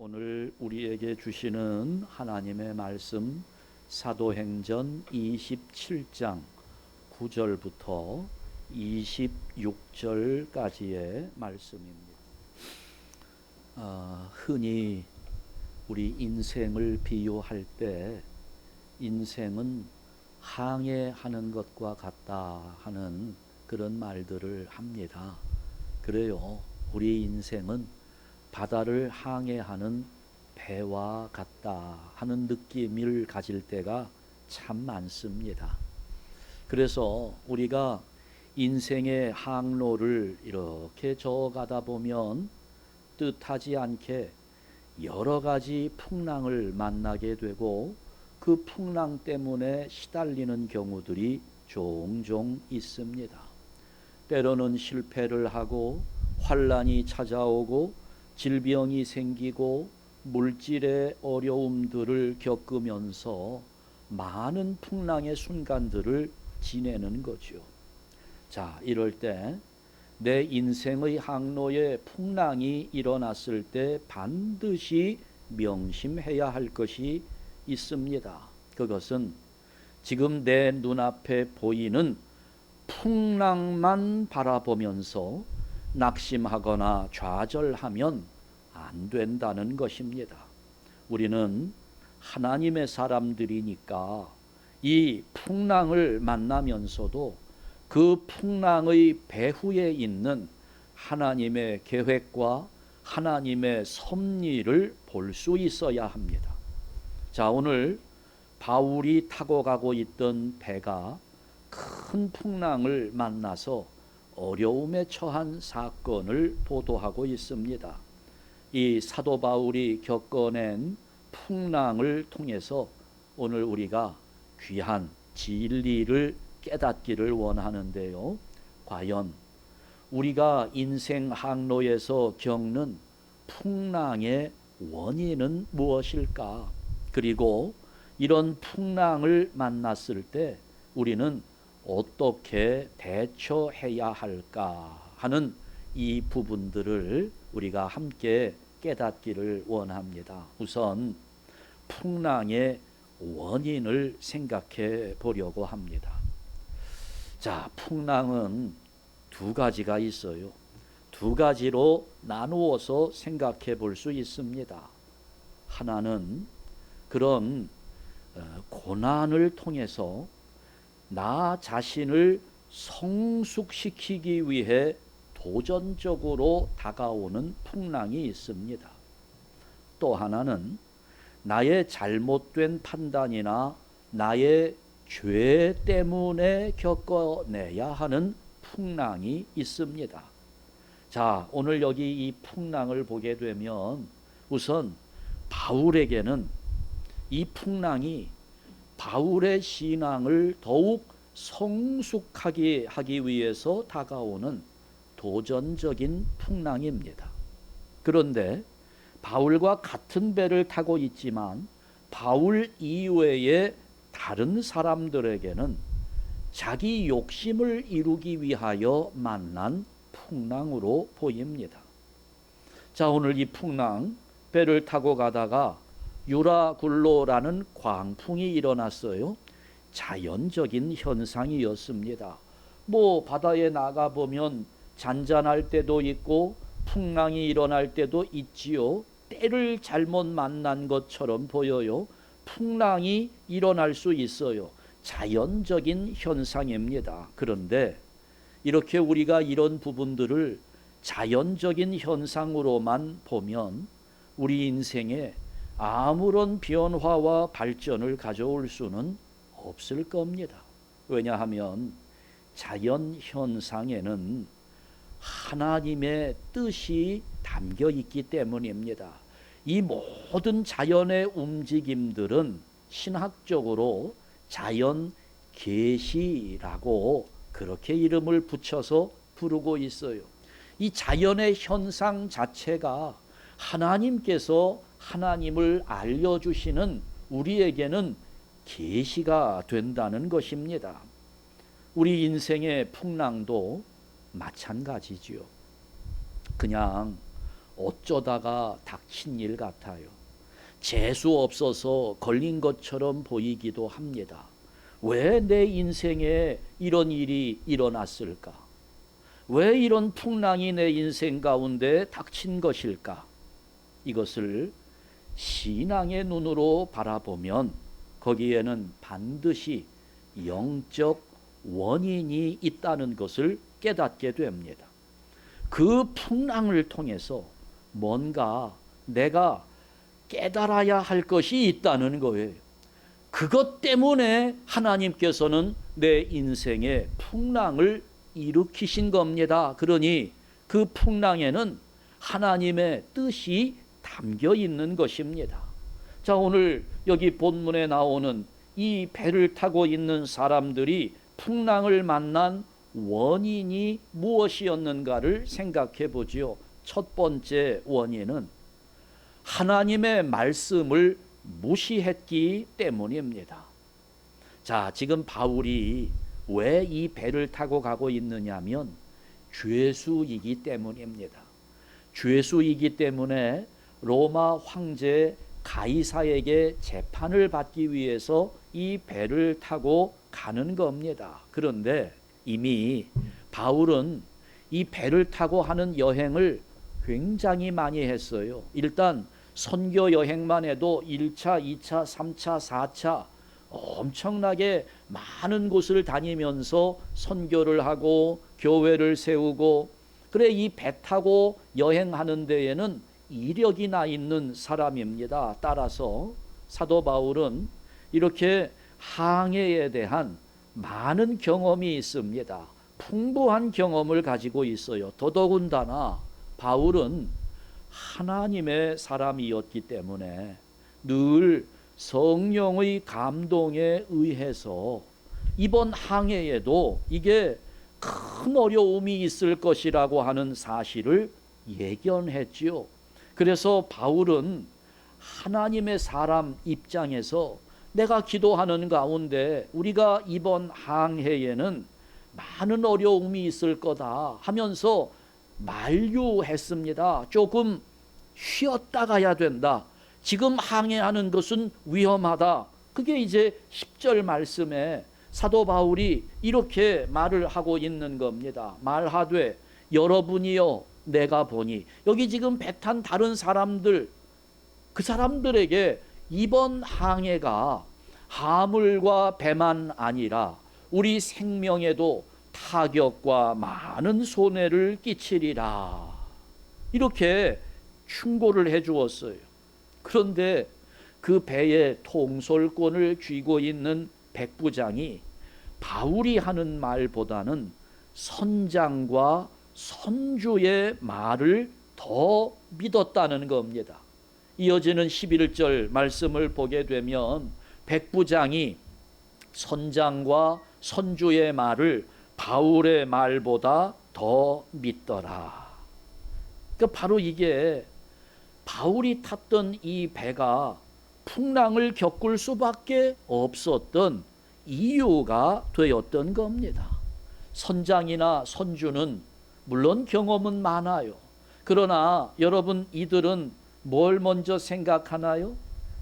오늘 우리에게 주시는 하나님의 말씀 사도행전 27장 9절부터 26절까지의 말씀입니다. 흔히 우리 인생을 비유할 때 인생은 항해하는 것과 같다 하는 그런 말들을 합니다. 그래요. 우리 인생은 바다를 항해하는 배와 같다 하는 느낌을 가질 때가 참 많습니다. 그래서 우리가 인생의 항로를 이렇게 저어가다 보면 뜻하지 않게 여러 가지 풍랑을 만나게 되고 그 풍랑 때문에 시달리는 경우들이 종종 있습니다. 때로는 실패를 하고 환난이 찾아오고 질병이 생기고 물질의 어려움들을 겪으면서 많은 풍랑의 순간들을 지내는 거죠. 자, 이럴 때 내 인생의 항로에 풍랑이 일어났을 때 반드시 명심해야 할 것이 있습니다. 그것은 지금 내 눈앞에 보이는 풍랑만 바라보면서 낙심하거나 좌절하면 안 된다는 것입니다. 우리는 하나님의 사람들이니까 이 풍랑을 만나면서도 그 풍랑의 배후에 있는 하나님의 계획과 하나님의 섭리를 볼 수 있어야 합니다. 자, 오늘 바울이 타고 가고 있던 배가 큰 풍랑을 만나서 어려움에 처한 사건을 보도하고 있습니다. 이 사도 바울이 겪어낸 풍랑을 통해서 오늘 우리가 귀한 진리를 깨닫기를 원하는데요. 과연 우리가 인생 항로에서 겪는 풍랑의 원인은 무엇일까? 그리고 이런 풍랑을 만났을 때 우리는 어떻게 대처해야 할까 하는 이 부분들을 우리가 함께 깨닫기를 원합니다. 우선 풍랑의 원인을 생각해 보려고 합니다. 자, 풍랑은 두 가지가 있어요. 두 가지로 나누어서 생각해 볼 수 있습니다. 하나는 그런 고난을 통해서 나 자신을 성숙시키기 위해 도전적으로 다가오는 풍랑이 있습니다. 또 하나는 나의 잘못된 판단이나 나의 죄 때문에 겪어내야 하는 풍랑이 있습니다. 자, 오늘 여기 이 풍랑을 보게 되면 우선 바울에게는 이 풍랑이 바울의 신앙을 더욱 성숙하게 하기 위해서 다가오는 도전적인 풍랑입니다. 그런데 바울과 같은 배를 타고 있지만 바울 이외의 다른 사람들에게는 자기 욕심을 이루기 위하여 만난 풍랑으로 보입니다. 자, 오늘 이 풍랑, 배를 타고 가다가 유라굴로라는 광풍이 일어났어요. 자연적인 현상이었습니다. 바다에 나가보면 잔잔할 때도 있고 풍랑이 일어날 때도 있지요. 때를 잘못 만난 것처럼 보여요. 풍랑이 일어날 수 있어요. 자연적인 현상입니다. 그런데 이렇게 우리가 이런 부분들을 자연적인 현상으로만 보면 우리 인생에 아무런 변화와 발전을 가져올 수는 없을 겁니다. 왜냐하면 자연 현상에는 하나님의 뜻이 담겨 있기 때문입니다. 이 모든 자연의 움직임들은 신학적으로 자연 계시라고 그렇게 이름을 붙여서 부르고 있어요. 이 자연의 현상 자체가 하나님께서 하나님을 알려주시는 우리에게는 계시가 된다는 것입니다. 우리 인생의 풍랑도 마찬가지지요. 그냥 어쩌다가 닥친 일 같아요. 재수 없어서 걸린 것처럼 보이기도 합니다. 왜 내 인생에 이런 일이 일어났을까? 왜 이런 풍랑이 내 인생 가운데 닥친 것일까? 이것을 신앙의 눈으로 바라보면 거기에는 반드시 영적 원인이 있다는 것을 깨닫게 됩니다. 그 풍랑을 통해서 뭔가 내가 깨달아야 할 것이 있다는 거예요. 그것 때문에 하나님께서는 내 인생에 풍랑을 일으키신 겁니다. 그러니 그 풍랑에는 하나님의 뜻이 담겨 있는 것입니다. 자, 오늘 여기 본문에 나오는 이 배를 타고 있는 사람들이 풍랑을 만난 원인이 무엇이었는가를 생각해 보지요. 첫 번째 원인은 하나님의 말씀을 무시했기 때문입니다. 자, 지금 바울이 왜 이 배를 타고 가고 있느냐면 죄수이기 때문입니다. 죄수이기 때문에 로마 황제 가이사에게 재판을 받기 위해서 이 배를 타고 가는 겁니다. 그런데 이미 바울은 이 배를 타고 하는 여행을 굉장히 많이 했어요. 일단 선교 여행만 해도 1차, 2차, 3차, 4차 엄청나게 많은 곳을 다니면서 선교를 하고 교회를 세우고, 그래 이 배 타고 여행하는 데에는 이력이 나 있는 사람입니다. 따라서 사도 바울은 이렇게 항해에 대한 많은 경험이 있습니다. 풍부한 경험을 가지고 있어요. 더더군다나 바울은 하나님의 사람이었기 때문에 늘 성령의 감동에 의해서 이번 항해에도 이게 큰 어려움이 있을 것이라고 하는 사실을 예견했지요. 그래서 바울은 하나님의 사람 입장에서 내가 기도하는 가운데 우리가 이번 항해에는 많은 어려움이 있을 거다 하면서 만류했습니다. 조금 쉬었다 가야 된다. 지금 항해하는 것은 위험하다. 그게 이제 10절 말씀에 사도 바울이 이렇게 말을 하고 있는 겁니다. 말하되 여러분이여 내가 보니, 여기 지금 배 탄 다른 사람들, 그 사람들에게 이번 항해가 하물과 배만 아니라 우리 생명에도 타격과 많은 손해를 끼치리라. 이렇게 충고를 해 주었어요. 그런데 그 배의 통솔권을 쥐고 있는 백부장이 바울이 하는 말보다는 선장과 선주의 말을 더 믿었다는 겁니다. 이어지는 11절 말씀을 보게 되면 백부장이 선장과 선주의 말을 바울의 말보다 더 믿더라. 그러니까 바로 이게 바울이 탔던 이 배가 풍랑을 겪을 수밖에 없었던 이유가 되었던 겁니다. 선장이나 선주는 물론 경험은 많아요. 그러나 여러분, 이들은 뭘 먼저 생각하나요?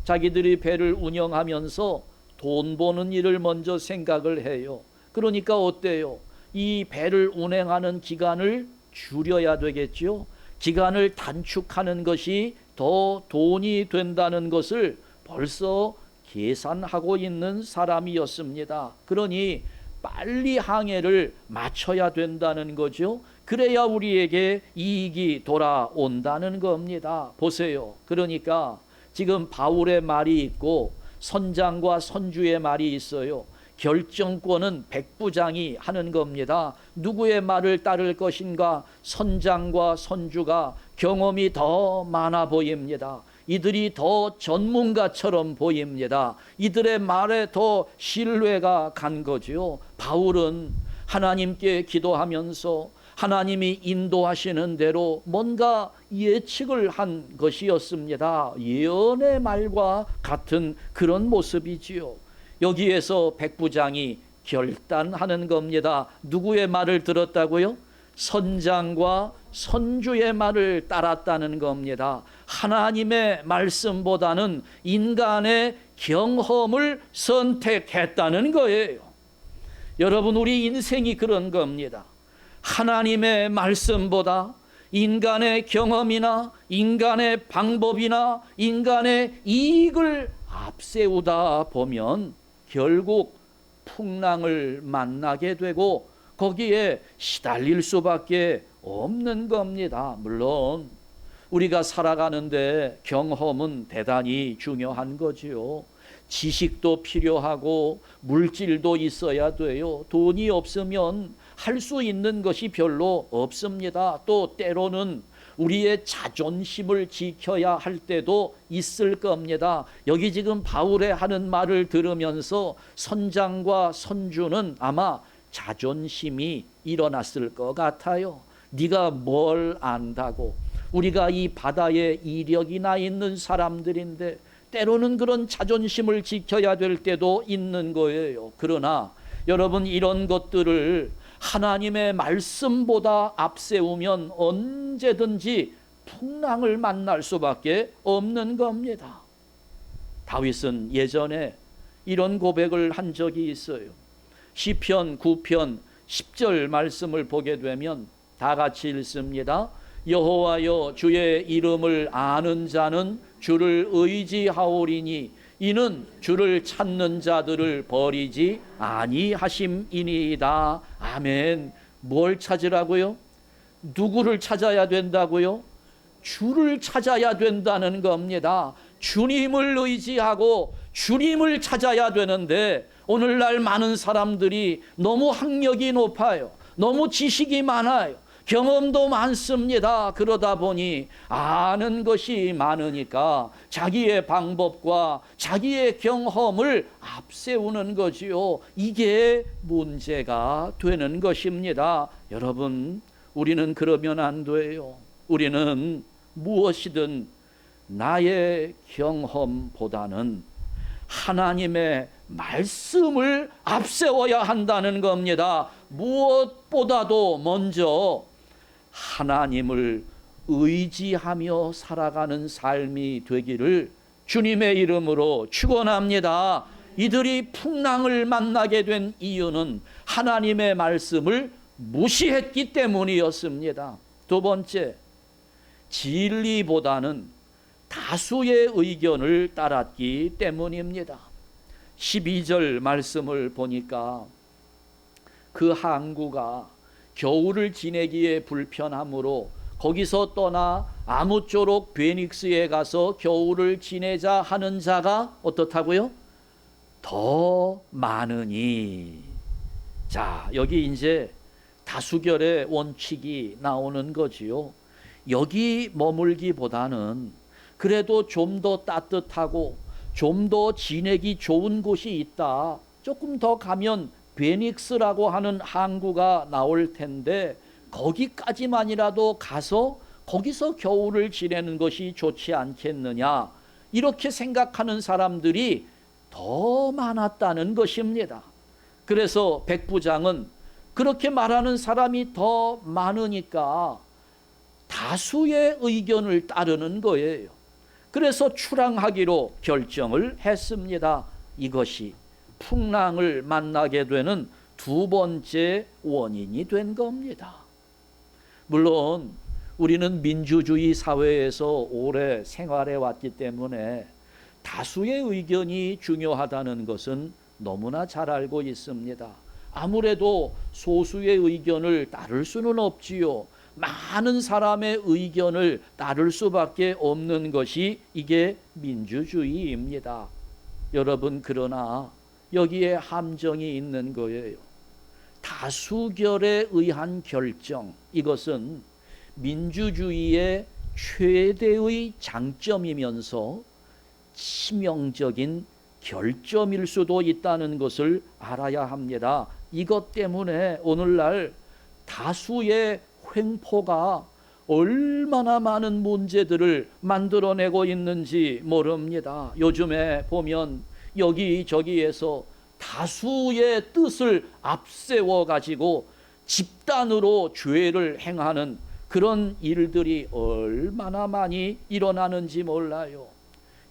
자기들이 배를 운영하면서 돈 버는 일을 먼저 생각을 해요. 그러니까 어때요? 이 배를 운행하는 기간을 줄여야 되겠죠. 기간을 단축하는 것이 더 돈이 된다는 것을 벌써 계산하고 있는 사람이었습니다. 그러니 빨리 항해를 마쳐야 된다는 거죠. 그래야 우리에게 이익이 돌아온다는 겁니다. 보세요. 그러니까 지금 바울의 말이 있고 선장과 선주의 말이 있어요. 결정권은 백부장이 하는 겁니다. 누구의 말을 따를 것인가? 선장과 선주가 경험이 더 많아 보입니다. 이들이 더 전문가처럼 보입니다. 이들의 말에 더 신뢰가 간 거지요. 바울은 하나님께 기도하면서 하나님이 인도하시는 대로 뭔가 예측을 한 것이었습니다. 예언의 말과 같은 그런 모습이지요. 여기에서 백부장이 결단하는 겁니다. 누구의 말을 들었다고요? 선장과 선주의 말을 따랐다는 겁니다. 하나님의 말씀보다는 인간의 경험을 선택했다는 거예요. 여러분, 우리 인생이 그런 겁니다. 하나님의 말씀보다 인간의 경험이나 인간의 방법이나 인간의 이익을 앞세우다 보면 결국 풍랑을 만나게 되고 거기에 시달릴 수밖에 없는 겁니다. 물론 우리가 살아가는데 경험은 대단히 중요한 거지요. 지식도 필요하고 물질도 있어야 돼요. 돈이 없으면 할 수 있는 것이 별로 없습니다. 또 때로는 우리의 자존심을 지켜야 할 때도 있을 겁니다. 여기 지금 바울의 하는 말을 들으면서 선장과 선주는 아마 자존심이 일어났을 것 같아요. 네가 뭘 안다고. 우리가 이 바다에 이력이나 있는 사람들인데 때로는 그런 자존심을 지켜야 될 때도 있는 거예요. 그러나 여러분, 이런 것들을 하나님의 말씀보다 앞세우면 언제든지 풍랑을 만날 수밖에 없는 겁니다. 다윗은 예전에 이런 고백을 한 적이 있어요. 시편 9편 10절 말씀을 보게 되면 다 같이 읽습니다. 여호와여, 주의 이름을 아는 자는 주를 의지하오리니 이는 주를 찾는 자들을 버리지 아니하심이니이다. 아멘. 뭘 찾으라고요? 누구를 찾아야 된다고요? 주를 찾아야 된다는 겁니다. 주님을 의지하고 주님을 찾아야 되는데 오늘날 많은 사람들이 너무 학력이 높아요. 너무 지식이 많아요. 경험도 많습니다. 그러다 보니 아는 것이 많으니까 자기의 방법과 자기의 경험을 앞세우는 거지요. 이게 문제가 되는 것입니다. 여러분, 우리는 그러면 안 돼요. 우리는 무엇이든 나의 경험보다는 하나님의 말씀을 앞세워야 한다는 겁니다. 무엇보다도 먼저 하나님을 의지하며 살아가는 삶이 되기를 주님의 이름으로 축원합니다. 이들이 풍랑을 만나게 된 이유는 하나님의 말씀을 무시했기 때문이었습니다. 두 번째, 진리보다는 다수의 의견을 따랐기 때문입니다. 12절 말씀을 보니까 그 항구가 겨울을 지내기에 불편하므로 거기서 떠나 아무쪼록 베닉스에 가서 겨울을 지내자 하는 자가 어떻다고요? 더 많으니. 자, 여기 이제 다수결의 원칙이 나오는 거지요. 여기 머물기보다는 그래도 좀 더 따뜻하고 좀 더 지내기 좋은 곳이 있다. 조금 더 가면 베닉스라고 하는 항구가 나올 텐데 거기까지만이라도 가서 거기서 겨울을 지내는 것이 좋지 않겠느냐. 이렇게 생각하는 사람들이 더 많았다는 것입니다. 그래서 백부장은 그렇게 말하는 사람이 더 많으니까 다수의 의견을 따르는 거예요. 그래서 출항하기로 결정을 했습니다. 이것이 풍랑을 만나게 되는 두 번째 원인이 된 겁니다. 물론 우리는 민주주의 사회에서 오래 생활해 왔기 때문에 다수의 의견이 중요하다는 것은 너무나 잘 알고 있습니다. 아무래도 소수의 의견을 따를 수는 없지요. 많은 사람의 의견을 따를 수밖에 없는 것이 이게 민주주의입니다. 여러분, 그러나 여기에 함정이 있는 거예요. 다수결에 의한 결정, 이것은 민주주의의 최대의 장점이면서 치명적인 결점일 수도 있다는 것을 알아야 합니다. 이것 때문에 오늘날 다수의 횡포가 얼마나 많은 문제들을 만들어내고 있는지 모릅니다. 요즘에 보면 여기저기에서 다수의 뜻을 앞세워 가지고 집단으로 죄를 행하는 그런 일들이 얼마나 많이 일어나는지 몰라요.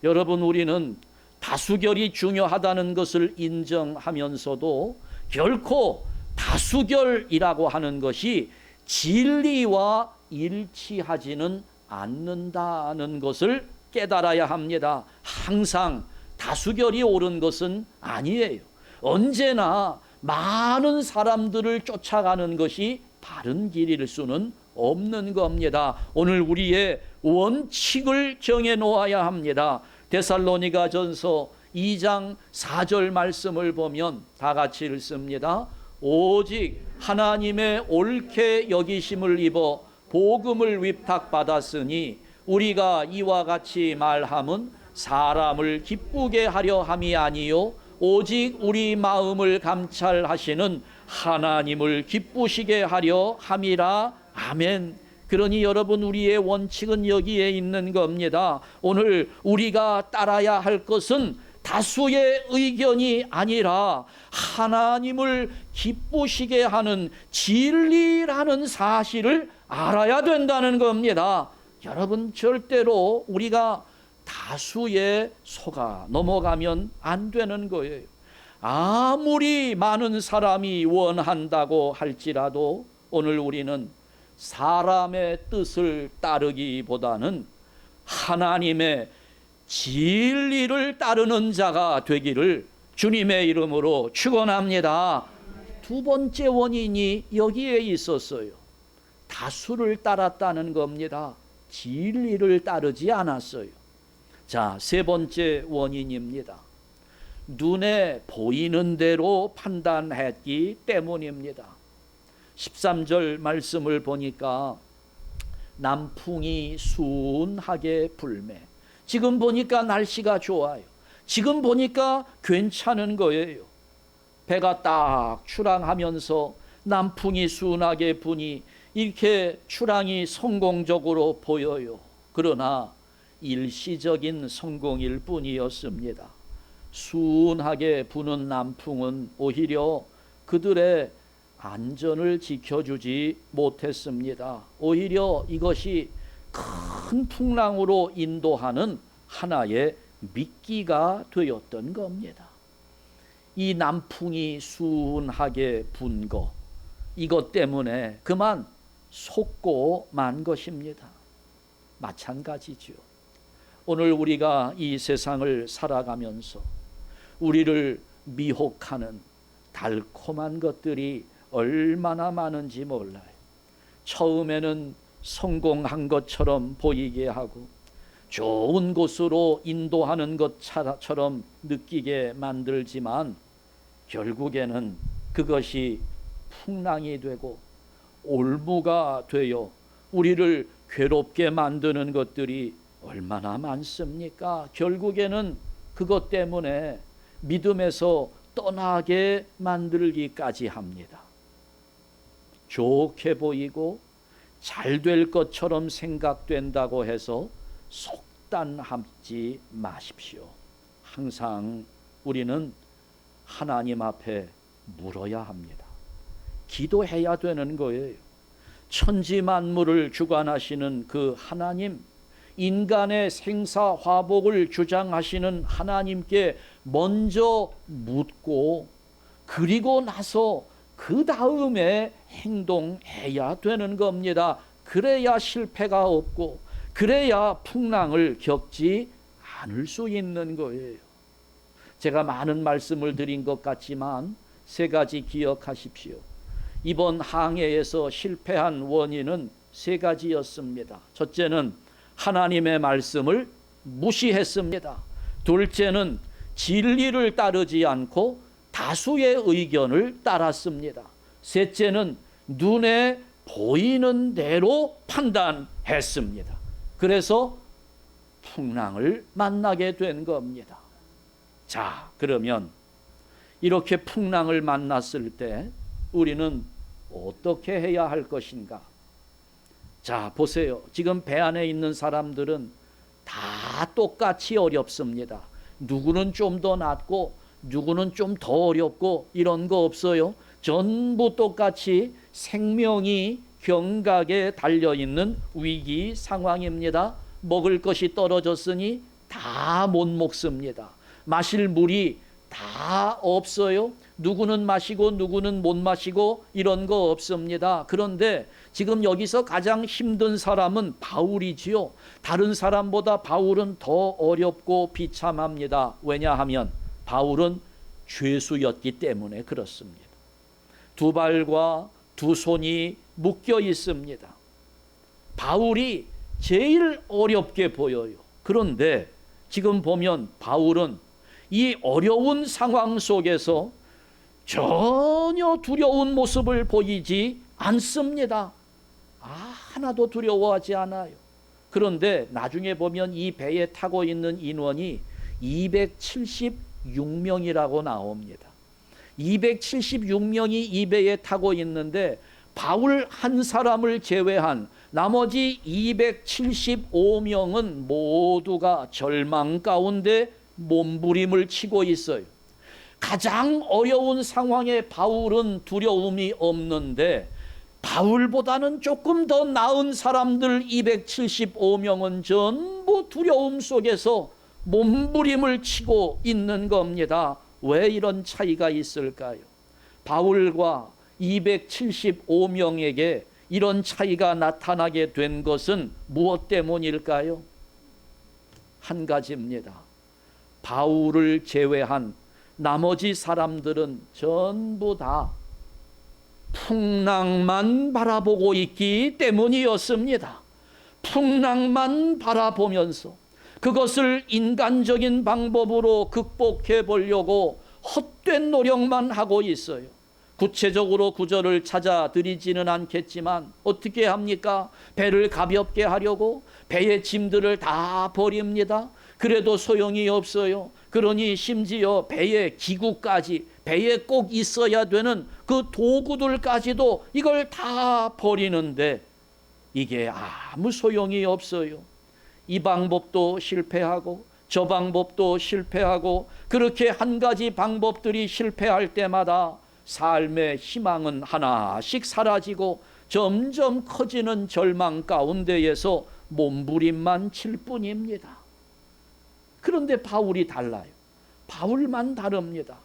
여러분, 우리는 다수결이 중요하다는 것을 인정하면서도 결코 다수결이라고 하는 것이 진리와 일치하지는 않는다는 것을 깨달아야 합니다. 항상 다수결이 옳은 것은 아니에요. 언제나 많은 사람들을 쫓아가는 것이 바른 길일 수는 없는 겁니다. 오늘 우리의 원칙을 정해 놓아야 합니다. 데살로니가전서 2장 4절 말씀을 보면 다 같이 읽습니다. 오직 하나님의 옳게 여기심을 입어 복음을 위탁받았으니 우리가 이와 같이 말함은 사람을 기쁘게 하려 함이 아니요 오직 우리 마음을 감찰하시는 하나님을 기쁘시게 하려 함이라. 아멘. 그러니 여러분, 우리의 원칙은 여기에 있는 겁니다. 오늘 우리가 따라야 할 것은 다수의 의견이 아니라 하나님을 기쁘시게 하는 진리라는 사실을 알아야 된다는 겁니다. 여러분, 절대로 우리가 다수에 속아 넘어가면 안 되는 거예요. 아무리 많은 사람이 원한다고 할지라도 오늘 우리는 사람의 뜻을 따르기보다는 하나님의 진리를 따르는 자가 되기를 주님의 이름으로 축원합니다. 두 번째 원인이 여기에 있었어요. 다수를 따랐다는 겁니다. 진리를 따르지 않았어요. 자, 세 번째 원인입니다. 눈에 보이는 대로 판단했기 때문입니다. 13절 말씀을 보니까 남풍이 순하게 불매. 지금 보니까 날씨가 좋아요. 지금 보니까 괜찮은 거예요. 배가 딱 출항하면서 남풍이 순하게 부니 이렇게 출항이 성공적으로 보여요. 그러나 일시적인 성공일 뿐이었습니다. 순하게 부는 남풍은 오히려 그들의 안전을 지켜주지 못했습니다. 오히려 이것이 큰 풍랑으로 인도하는 하나의 미끼가 되었던 겁니다. 이 남풍이 순하게 분 것, 이것 때문에 그만 속고 만 것입니다. 마찬가지죠. 오늘 우리가 이 세상을 살아가면서 우리를 미혹하는 달콤한 것들이 얼마나 많은지 몰라요. 처음에는 성공한 것처럼 보이게 하고 좋은 곳으로 인도하는 것처럼 느끼게 만들지만 결국에는 그것이 풍랑이 되고 올무가 되어 우리를 괴롭게 만드는 것들이 얼마나 많습니까? 결국에는 그것 때문에 믿음에서 떠나게 만들기까지 합니다. 좋게 보이고 잘 될 것처럼 생각된다고 해서 속단하지 마십시오. 항상 우리는 하나님 앞에 물어야 합니다. 기도해야 되는 거예요. 천지 만물을 주관하시는 그 하나님, 인간의 생사화복을 주장하시는 하나님께 먼저 묻고 그리고 나서 그 다음에 행동해야 되는 겁니다. 그래야 실패가 없고 그래야 풍랑을 겪지 않을 수 있는 거예요. 제가 많은 말씀을 드린 것 같지만 세 가지 기억하십시오. 이번 항해에서 실패한 원인은 세 가지였습니다. 첫째는 하나님의 말씀을 무시했습니다. 둘째는 진리를 따르지 않고 다수의 의견을 따랐습니다. 셋째는 눈에 보이는 대로 판단했습니다. 그래서 풍랑을 만나게 된 겁니다. 자, 그러면 이렇게 풍랑을 만났을 때 우리는 어떻게 해야 할 것인가? 자, 보세요. 지금 배 안에 있는 사람들은 다 똑같이 어렵습니다. 누구는 좀 더 낫고 누구는 좀 더 어렵고 이런 거 없어요. 전부 똑같이 생명이 경각에 달려있는 위기 상황입니다. 먹을 것이 떨어졌으니 다 못 먹습니다. 마실 물이 다 없어요. 누구는 마시고 누구는 못 마시고 이런 거 없습니다. 그런데 지금 여기서 가장 힘든 사람은 바울이지요. 다른 사람보다 바울은 더 어렵고 비참합니다. 왜냐하면 바울은 죄수였기 때문에 그렇습니다. 두 발과 두 손이 묶여 있습니다. 바울이 제일 어렵게 보여요. 그런데 지금 보면 바울은 이 어려운 상황 속에서 전혀 두려운 모습을 보이지 않습니다. 하나도 두려워하지 않아요. 그런데 나중에 보면 이 배에 타고 있는 인원이 276명이라고 나옵니다. 276명이 이 배에 타고 있는데 바울 한 사람을 제외한 나머지 275명은 모두가 절망 가운데 몸부림을 치고 있어요. 가장 어려운 상황에 바울은 두려움이 없는데 바울보다는 조금 더 나은 사람들 275명은 전부 두려움 속에서 몸부림을 치고 있는 겁니다. 왜 이런 차이가 있을까요? 바울과 275명에게 이런 차이가 나타나게 된 것은 무엇 때문일까요? 한 가지입니다. 바울을 제외한 나머지 사람들은 전부 다 풍랑만 바라보고 있기 때문이었습니다. 풍랑만 바라보면서 그것을 인간적인 방법으로 극복해 보려고 헛된 노력만 하고 있어요. 구체적으로 구절을 찾아 드리지는 않겠지만 어떻게 합니까? 배를 가볍게 하려고 배의 짐들을 다 버립니다. 그래도 소용이 없어요. 그러니 심지어 배의 기구까지, 배에 꼭 있어야 되는 그 도구들까지도 이걸 다 버리는데 이게 아무 소용이 없어요. 이 방법도 실패하고 저 방법도 실패하고 그렇게 한 가지 방법들이 실패할 때마다 삶의 희망은 하나씩 사라지고 점점 커지는 절망 가운데에서 몸부림만 칠 뿐입니다. 그런데 바울이 달라요. 바울만 다릅니다.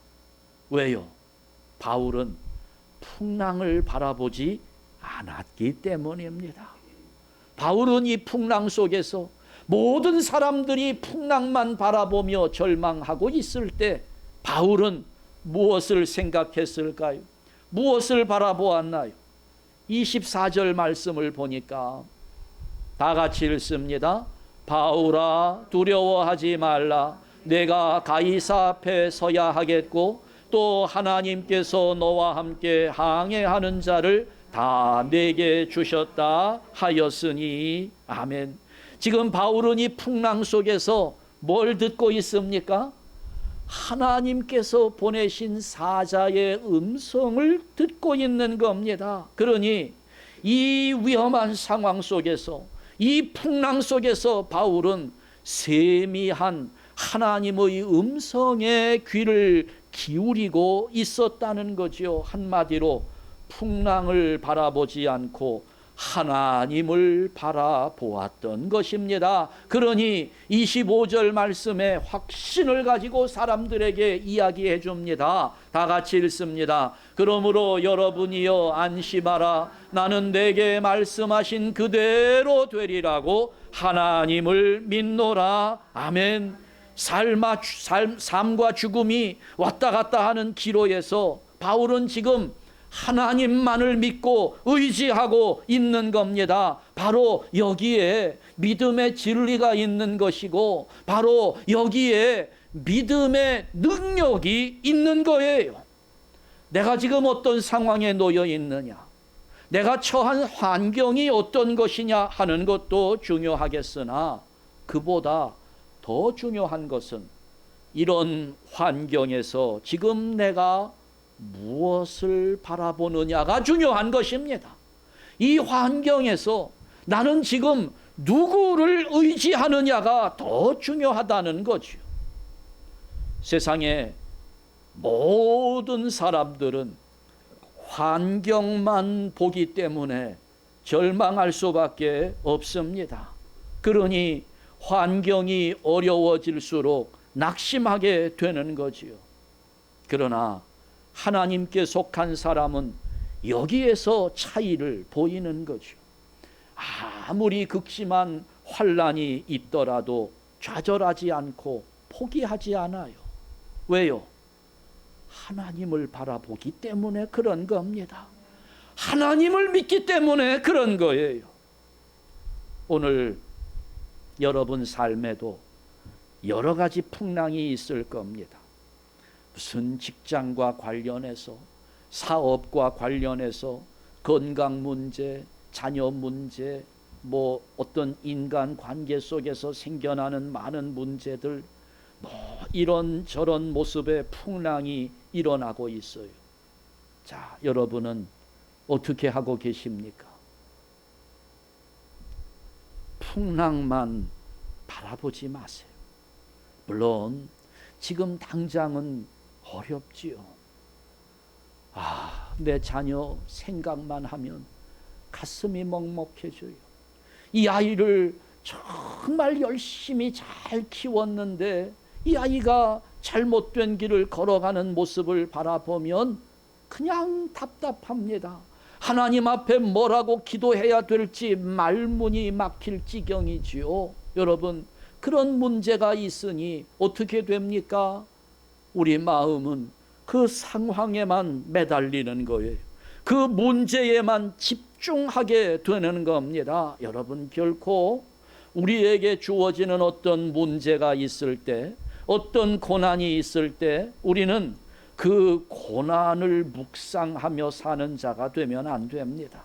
왜요? 바울은 풍랑을 바라보지 않았기 때문입니다. 바울은 이 풍랑 속에서 모든 사람들이 풍랑만 바라보며 절망하고 있을 때 바울은 무엇을 생각했을까요? 무엇을 바라보았나요? 24절 말씀을 보니까 다 같이 읽습니다. 바울아 두려워하지 말라. 내가 가이사 앞에 서야 하겠고 또 하나님께서 너와 함께 항해하는 자를 다 내게 주셨다 하였으니 아멘. 지금 바울은 이 풍랑 속에서 뭘 듣고 있습니까? 하나님께서 보내신 사자의 음성을 듣고 있는 겁니다. 그러니 이 위험한 상황 속에서 이 풍랑 속에서 바울은 세미한 하나님의 음성에 귀를 기울이고 있었다는 거죠. 한마디로 풍랑을 바라보지 않고 하나님을 바라보았던 것입니다. 그러니 25절 말씀에 확신을 가지고 사람들에게 이야기해 줍니다. 다 같이 읽습니다. 그러므로 여러분이여 안심하라. 나는 내게 말씀하신 그대로 되리라고 하나님을 믿노라. 아멘. 삶과 죽음이 왔다 갔다 하는 기로에서 바울은 지금 하나님만을 믿고 의지하고 있는 겁니다. 바로 여기에 믿음의 진리가 있는 것이고 바로 여기에 믿음의 능력이 있는 거예요. 내가 지금 어떤 상황에 놓여 있느냐, 내가 처한 환경이 어떤 것이냐 하는 것도 중요하겠으나 그보다 더 중요한 것은 이런 환경에서 지금 내가 무엇을 바라보느냐가 중요한 것입니다. 이 환경에서 나는 지금 누구를 의지하느냐가 더 중요하다는 거죠. 세상의 모든 사람들은 환경만 보기 때문에 절망할 수밖에 없습니다. 그러니 환경이 어려워질수록 낙심하게 되는 거지요. 그러나 하나님께 속한 사람은 여기에서 차이를 보이는 거죠. 아무리 극심한 환난이 있더라도 좌절하지 않고 포기하지 않아요. 왜요? 하나님을 바라보기 때문에 그런 겁니다. 하나님을 믿기 때문에 그런 거예요. 오늘 여러분 삶에도 여러 가지 풍랑이 있을 겁니다. 무슨 직장과 관련해서, 사업과 관련해서, 건강 문제, 자녀 문제, 어떤 인간 관계 속에서 생겨나는 많은 문제들, 이런저런 모습의 풍랑이 일어나고 있어요. 자, 여러분은 어떻게 하고 계십니까? 풍랑만 바라보지 마세요. 물론 지금 당장은 어렵지요. 내 자녀 생각만 하면 가슴이 먹먹해져요. 이 아이를 정말 열심히 잘 키웠는데 이 아이가 잘못된 길을 걸어가는 모습을 바라보면 그냥 답답합니다. 하나님 앞에 뭐라고 기도해야 될지 말문이 막힐 지경이지요. 여러분, 그런 문제가 있으니 어떻게 됩니까? 우리 마음은 그 상황에만 매달리는 거예요. 그 문제에만 집중하게 되는 겁니다. 여러분, 결코 우리에게 주어지는 어떤 문제가 있을 때, 어떤 고난이 있을 때 우리는 그 고난을 묵상하며 사는 자가 되면 안 됩니다.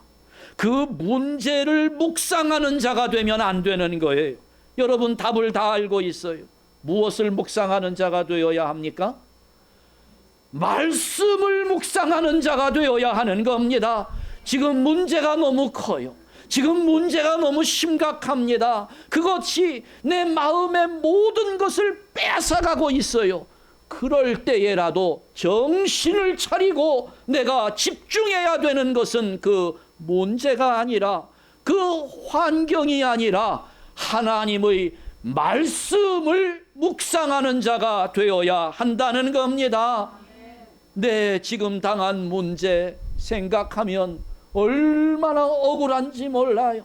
그 문제를 묵상하는 자가 되면 안 되는 거예요. 여러분, 답을 다 알고 있어요. 무엇을 묵상하는 자가 되어야 합니까? 말씀을 묵상하는 자가 되어야 하는 겁니다. 지금 문제가 너무 커요. 지금 문제가 너무 심각합니다. 그것이 내 마음의 모든 것을 뺏어가고 있어요. 그럴 때에라도 정신을 차리고 내가 집중해야 되는 것은 그 문제가 아니라, 그 환경이 아니라 하나님의 말씀을 묵상하는 자가 되어야 한다는 겁니다. 네, 지금 당한 문제 생각하면 얼마나 억울한지 몰라요.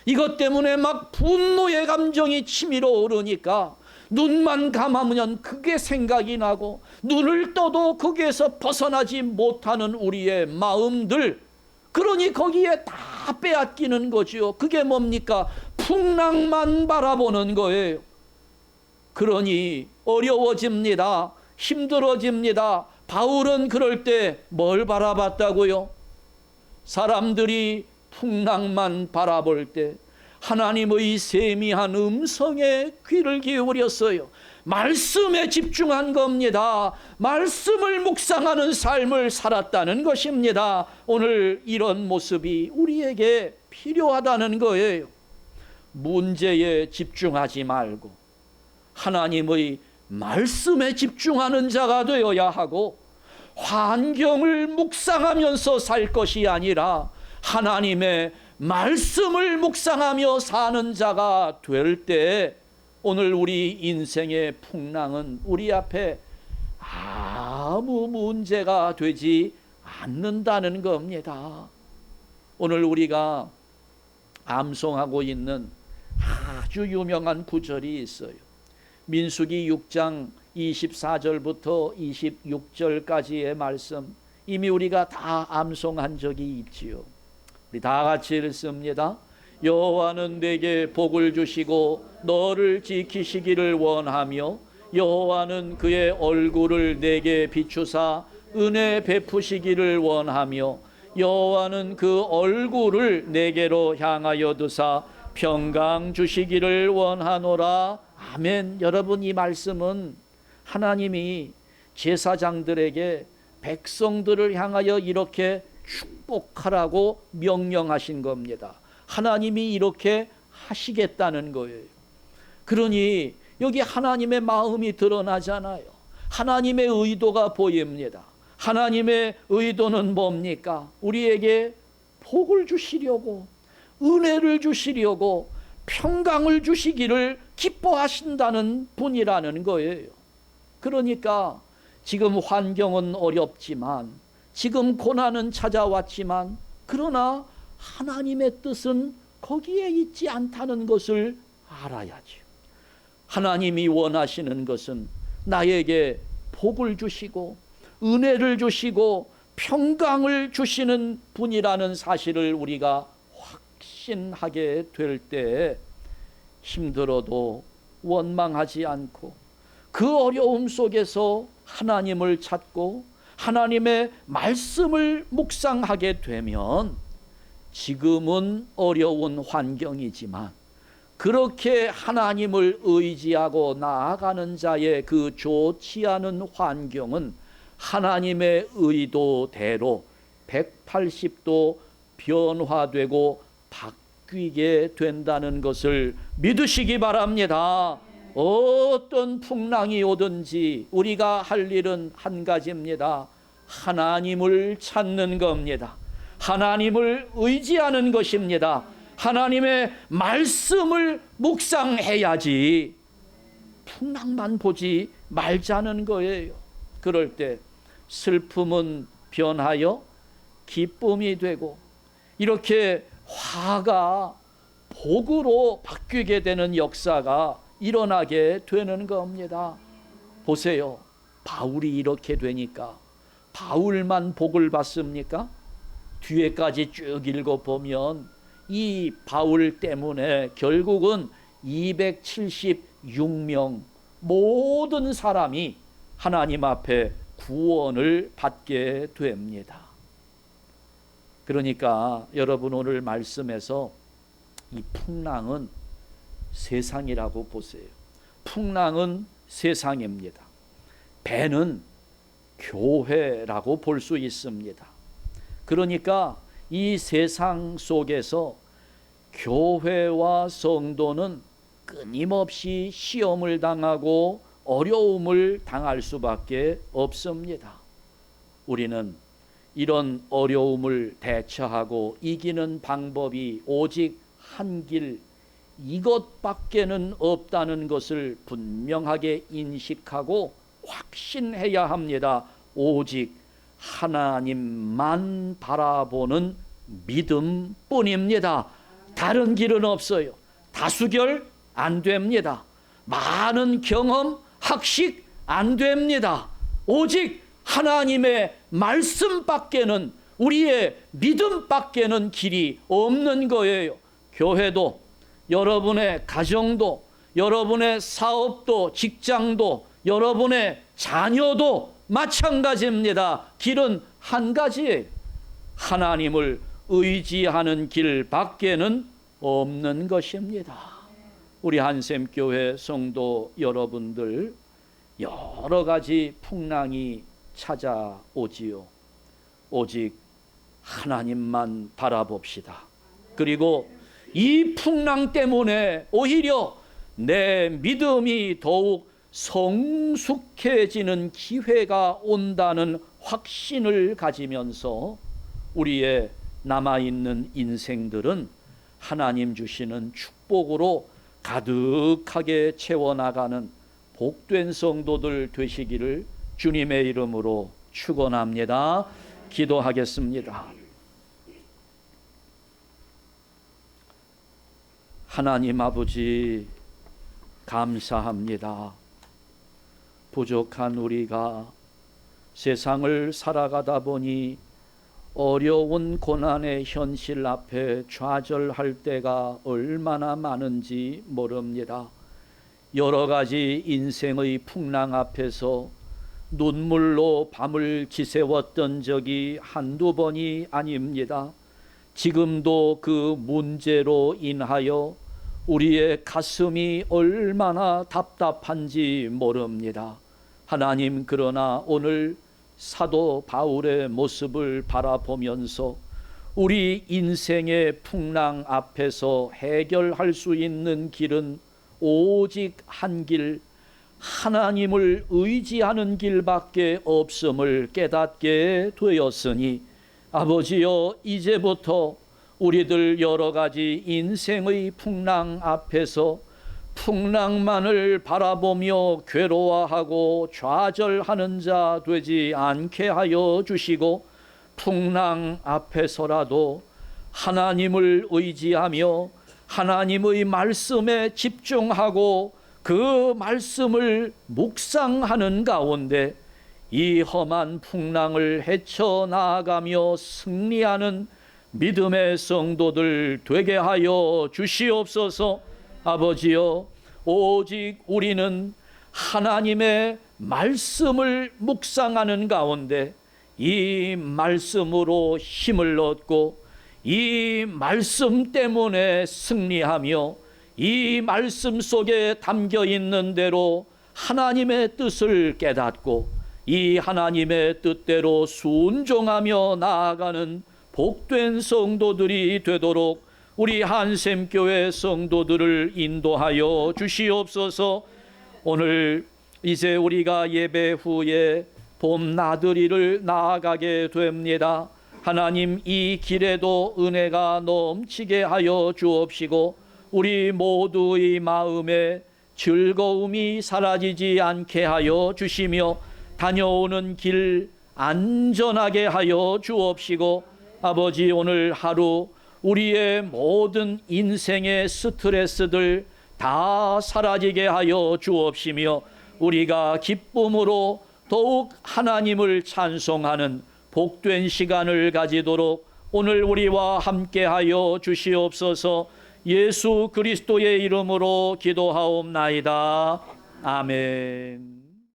이것 때문에 막 분노의 감정이 치밀어 오르니까 눈만 감으면 그게 생각이 나고 눈을 떠도 거기에서 벗어나지 못하는 우리의 마음들, 그러니 거기에 다 빼앗기는 거지요. 그게 뭡니까? 풍랑만 바라보는 거예요. 그러니 어려워집니다. 힘들어집니다. 바울은 그럴 때 뭘 바라봤다고요? 사람들이 풍랑만 바라볼 때 하나님의 세미한 음성에 귀를 기울였어요. 말씀에 집중한 겁니다. 말씀을 묵상하는 삶을 살았다는 것입니다. 오늘 이런 모습이 우리에게 필요하다는 거예요. 문제에 집중하지 말고 하나님의 말씀에 집중하는 자가 되어야 하고, 환경을 묵상하면서 살 것이 아니라 하나님의 말씀을 묵상하며 사는 자가 될 때 오늘 우리 인생의 풍랑은 우리 앞에 아무 문제가 되지 않는다는 겁니다. 오늘 우리가 암송하고 있는 아주 유명한 구절이 있어요. 민수기 6장 24절부터 26절까지의 말씀, 이미 우리가 다 암송한 적이 있지요. 우리 다 같이 읽습니다. 여호와는 내게 복을 주시고 너를 지키시기를 원하며 여호와는 그의 얼굴을 내게 비추사 은혜 베푸시기를 원하며 여호와는 그 얼굴을 내게로 향하여 두사 평강 주시기를 원하노라. 아멘. 여러분, 이 말씀은 하나님이 제사장들에게 백성들을 향하여 이렇게 축복하라고 명령하신 겁니다. 하나님이 이렇게 하시겠다는 거예요. 그러니 여기 하나님의 마음이 드러나잖아요. 하나님의 의도가 보입니다. 하나님의 의도는 뭡니까? 우리에게 복을 주시려고, 은혜를 주시려고, 평강을 주시기를 기뻐하신다는 분이라는 거예요. 그러니까 지금 환경은 어렵지만, 지금 고난은 찾아왔지만, 그러나 하나님의 뜻은 거기에 있지 않다는 것을 알아야죠. 하나님이 원하시는 것은 나에게 복을 주시고 은혜를 주시고 평강을 주시는 분이라는 사실을 우리가 확신하게 될 때 힘들어도 원망하지 않고 그 어려움 속에서 하나님을 찾고 하나님의 말씀을 묵상하게 되면 지금은 어려운 환경이지만 그렇게 하나님을 의지하고 나아가는 자의 그 좋지 않은 환경은 하나님의 의도대로 180도 변화되고 바뀌게 된다는 것을 믿으시기 바랍니다. 어떤 풍랑이 오든지 우리가 할 일은 한 가지입니다. 하나님을 찾는 겁니다. 하나님을 의지하는 것입니다. 하나님의 말씀을 묵상해야지 풍랑만 보지 말자는 거예요. 그럴 때 슬픔은 변하여 기쁨이 되고 이렇게 화가 복으로 바뀌게 되는 역사가 일어나게 되는 겁니다. 보세요. 바울이 이렇게 되니까 바울만 복을 받습니까? 뒤에까지 쭉 읽어보면 이 바울 때문에 결국은 276명 모든 사람이 하나님 앞에 구원을 받게 됩니다. 그러니까 여러분 오늘 말씀에서 이 풍랑은 세상이라고 보세요. 풍랑은 세상입니다. 배는 교회라고 볼 수 있습니다. 그러니까 이 세상 속에서 교회와 성도는 끊임없이 시험을 당하고 어려움을 당할 수밖에 없습니다. 우리는 이런 어려움을 대처하고 이기는 방법이 오직 한 길, 이것밖에는 없다는 것을 분명하게 인식하고 확신해야 합니다. 오직 하나님만 바라보는 믿음뿐입니다. 다른 길은 없어요. 다수결 안 됩니다. 많은 경험, 학식 안 됩니다. 오직 하나님의 말씀밖에는, 우리의 믿음밖에는 길이 없는 거예요. 교회도, 여러분의 가정도, 여러분의 사업도, 직장도, 여러분의 자녀도 마찬가지입니다. 길은 한 가지예요. 하나님을 의지하는 길밖에는 없는 것입니다. 우리 한샘교회 성도 여러분들, 여러 가지 풍랑이 찾아오지요. 오직 하나님만 바라봅시다. 그리고 이 풍랑 때문에 오히려 내 믿음이 더욱 성숙해지는 기회가 온다는 확신을 가지면서 우리의 남아있는 인생들은 하나님 주시는 축복으로 가득하게 채워나가는 복된 성도들 되시기를 주님의 이름으로 축원합니다. 기도하겠습니다. 하나님 아버지 감사합니다. 부족한 우리가 세상을 살아가다 보니 어려운 고난의 현실 앞에 좌절할 때가 얼마나 많은지 모릅니다. 여러 가지 인생의 풍랑 앞에서 눈물로 밤을 지새웠던 적이 한두 번이 아닙니다. 지금도 그 문제로 인하여 우리의 가슴이 얼마나 답답한지 모릅니다. 하나님, 그러나 오늘 사도 바울의 모습을 바라보면서 우리 인생의 풍랑 앞에서 해결할 수 있는 길은 오직 한 길, 하나님을 의지하는 길밖에 없음을 깨닫게 되었으니 아버지여, 이제부터 우리들 여러 가지 인생의 풍랑 앞에서 풍랑만을 바라보며 괴로워하고 좌절하는 자 되지 않게 하여 주시고, 풍랑 앞에서라도 하나님을 의지하며 하나님의 말씀에 집중하고 그 말씀을 묵상하는 가운데 이 험한 풍랑을 헤쳐나가며 승리하는 믿음의 성도들 되게 하여 주시옵소서. 아버지여, 오직 우리는 하나님의 말씀을 묵상하는 가운데 이 말씀으로 힘을 얻고 이 말씀 때문에 승리하며 이 말씀 속에 담겨 있는 대로 하나님의 뜻을 깨닫고 이 하나님의 뜻대로 순종하며 나아가는 복된 성도들이 되도록 우리 한샘교회 성도들을 인도하여 주시옵소서. 오늘 이제 우리가 예배 후에 봄 나들이를 나아가게 됩니다. 하나님, 이 길에도 은혜가 넘치게 하여 주옵시고 우리 모두의 마음에 즐거움이 사라지지 않게 하여 주시며 다녀오는 길 안전하게 하여 주옵시고, 아버지, 오늘 하루 우리의 모든 인생의 스트레스들 다 사라지게 하여 주옵시며 우리가 기쁨으로 더욱 하나님을 찬송하는 복된 시간을 가지도록 오늘 우리와 함께하여 주시옵소서. 예수 그리스도의 이름으로 기도하옵나이다. 아멘.